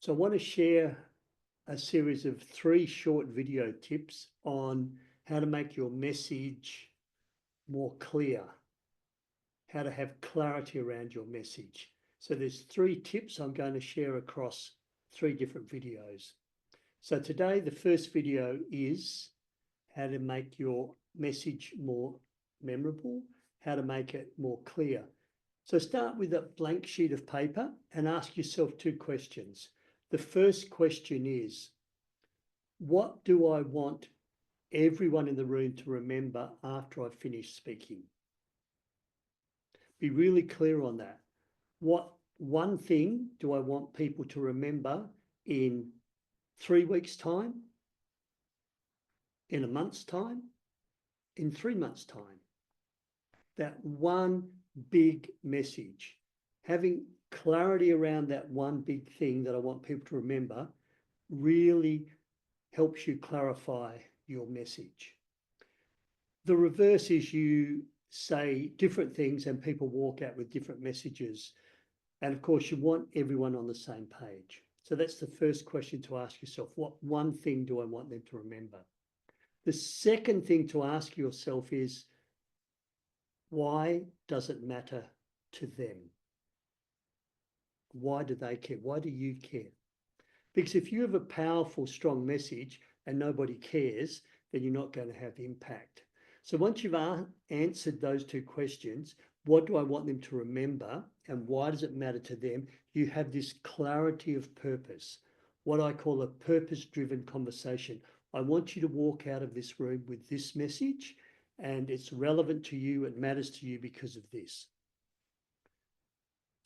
So I want to share a series of 3 short video tips on how to make your message more clear, how to have clarity around your message. So there's 3 tips I'm going to share across 3 different videos. So today, the first video is how to make your message more memorable, how to make it more clear. So start with a blank sheet of paper and ask yourself 2 questions. The first question is, what do I want everyone in the room to remember after I finish speaking? Be really clear on that. What one thing do I want people to remember in 3 weeks' time, in a month's time, in 3 months' time? That one big message. Having clarity around that one big thing that I want people to remember really helps you clarify your message. The reverse is you say different things and people walk out with different messages. And of course, you want everyone on the same page. So that's the first question to ask yourself. What one thing do I want them to remember? The second thing to ask yourself is, why does it matter to them? Why do they care? Why do you care? Because if you have a powerful, strong message and nobody cares, then you're not going to have impact. So once you've answered those 2 questions, what do I want them to remember and why does it matter to them? You have this clarity of purpose, what I call a purpose-driven conversation. I want you to walk out of this room with this message and it's relevant to you, it matters to you because of this.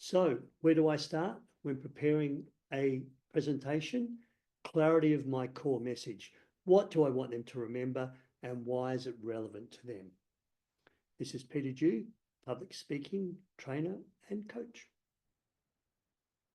So where do I start when preparing a presentation? Clarity of my core message. What do I want them to remember and why is it relevant to them? This is Peter Dew, public speaking trainer and coach.